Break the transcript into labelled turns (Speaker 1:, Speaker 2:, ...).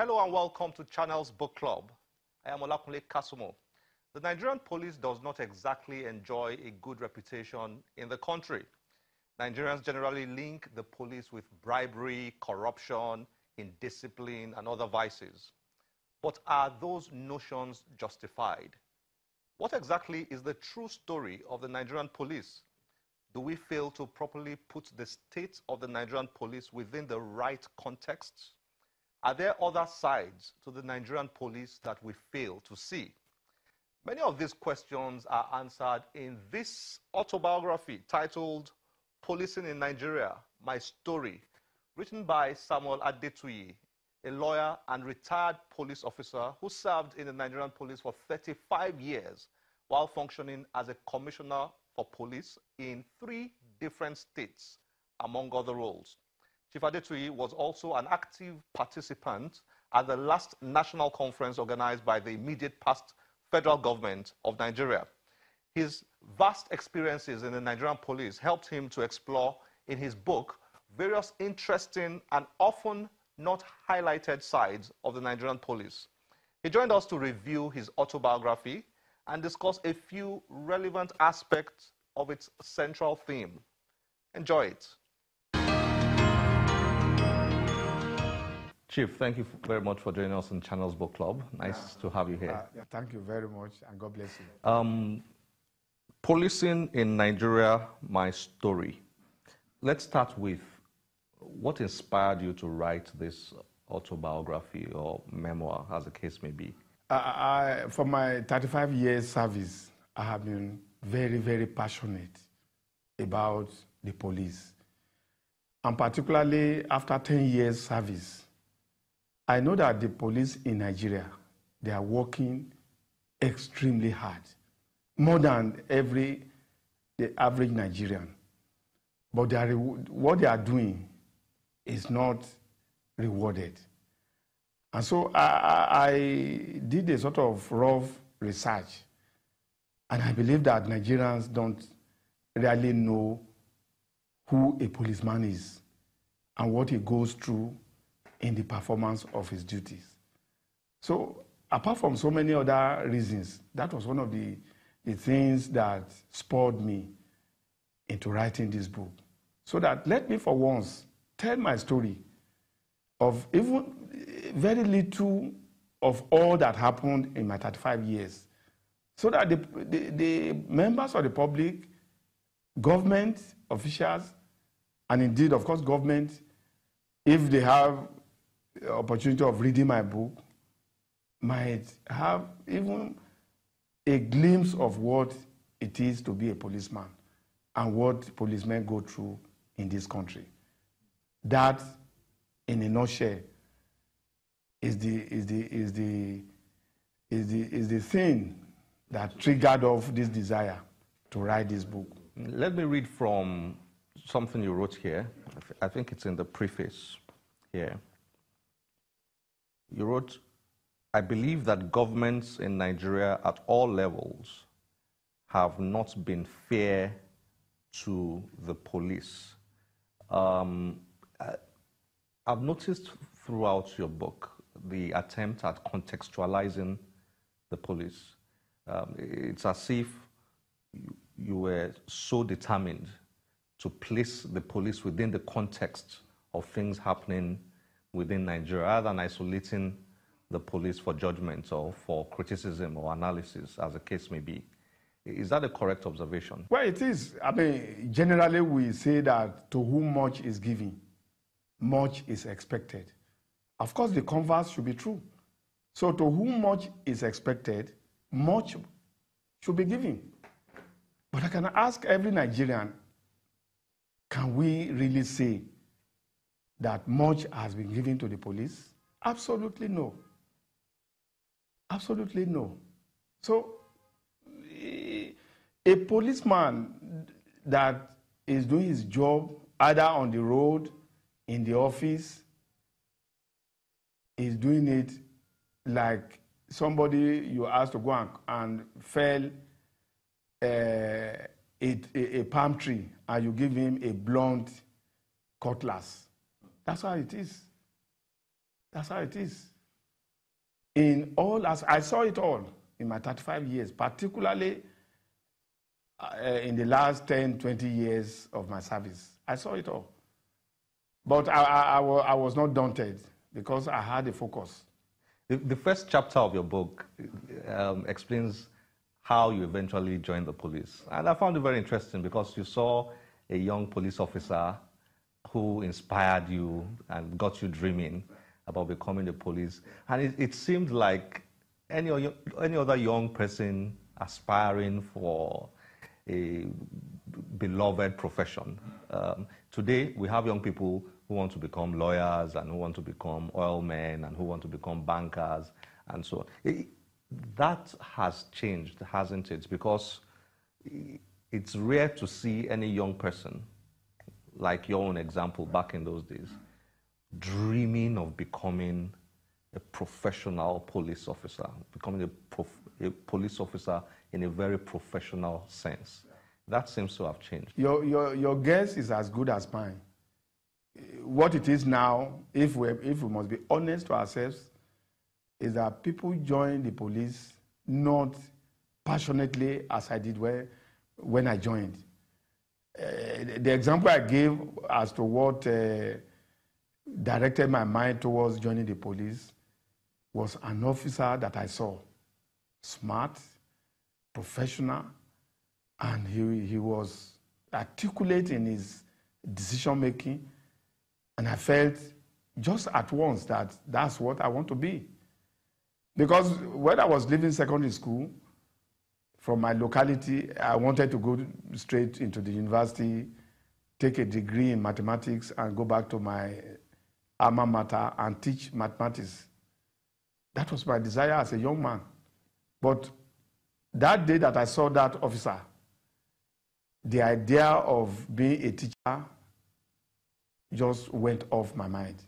Speaker 1: Hello and welcome to Channels Book Club. I am Olakunle Kasumo. The Nigerian police does not exactly enjoy a good reputation in the country. Nigerians generally link the police with bribery, corruption, indiscipline, and other vices. But are those notions justified? What exactly is the true story of the Nigerian police? Do we fail to properly put the state of the Nigerian police within the right context? Are there other sides to the Nigerian police that we fail to see? Many of these questions are answered in this autobiography titled Policing in Nigeria, My Story, written by Samuel Adetuyi, a lawyer and retired police officer who served in the Nigerian police for 35 years while functioning as a commissioner for police in 3 different states, among other roles. Chief Adetuyi was also an active participant at the last national conference organized by the immediate past federal government of Nigeria. His vast experiences in the Nigerian police helped him to explore in his book various interesting and often not highlighted sides of the Nigerian police. He joined us to review his autobiography and discuss a few relevant aspects of its central theme. Enjoy it. Chief, thank you very much for joining us in Channels Book Club. Nice to have you here.
Speaker 2: Thank you very much, and God bless you.
Speaker 1: Policing in Nigeria, My Story. Let's start with what inspired you to write this autobiography or memoir, as the case may be.
Speaker 2: For my 35 years service, I have been very, very passionate about the police. And particularly after 10 years service, I know that the police in Nigeria, they are working extremely hard, more than the average Nigerian. But what they are doing is not rewarded. And so I did a sort of rough research, and I believe that Nigerians don't really know who a policeman is and what he goes through in the performance of his duties. So apart from so many other reasons, that was one of the things that spurred me into writing this book. So that let me for once tell my story of even very little of all that happened in my 35 years. So that the members of the public, government officials, and indeed, of course, government, if they have the opportunity of reading my book, might have even a glimpse of what it is to be a policeman and what policemen go through in this country. That, in a nutshell, is the thing that triggered off this desire to write this book.
Speaker 1: Let me read from something you wrote here. I think it's in the preface here. You wrote, I believe that governments in Nigeria at all levels have not been fair to the police. I've noticed throughout your book the attempt at contextualizing the police. It's as if you were so determined to place the police within the context of things happening within Nigeria, rather than isolating the police for judgment or for criticism or analysis, as the case may be. Is that a correct observation?
Speaker 2: Well, it is. I mean, generally we say that to whom much is given, much is expected. Of course, the converse should be true. So to whom much is expected, much should be given. But I can ask every Nigerian, can we really say that much has been given to the police? Absolutely no. Absolutely no. So a policeman that is doing his job either on the road, in the office, is doing it like somebody you asked to go and fell a palm tree and you give him a blunt cutlass. That's how it is. That's how it is. in all, as I saw it all in my 35 years, particularly in the last 10, 20 years of my service. I saw it all. But I was not daunted because I had a focus.
Speaker 1: The first chapter of your book explains how you eventually joined the police. And I found it very interesting because you saw a young police officer who inspired you and got you dreaming about becoming the police. And it seemed like any other young person aspiring for a beloved profession. Today, we have young people who want to become lawyers and who want to become oil men and who want to become bankers and so on. That has changed, hasn't it? Because it's rare to see any young person, like your own example back in those days, dreaming of becoming a professional police officer, becoming a police officer in a very professional sense. That seems to have changed.
Speaker 2: Your guess is as good as mine. What it is now, if we must be honest to ourselves, is that people join the police not passionately as I did when I joined. The example I gave as to what directed my mind towards joining the police was an officer that I saw, smart, professional, and he was articulate in his decision-making, and I felt just at once that that's what I want to be. Because when I was leaving secondary school, from my locality, I wanted to go straight into the university, take a degree in mathematics, and go back to my alma mater and teach mathematics. That was my desire as a young man. But that day that I saw that officer, the idea of being a teacher just went off my mind.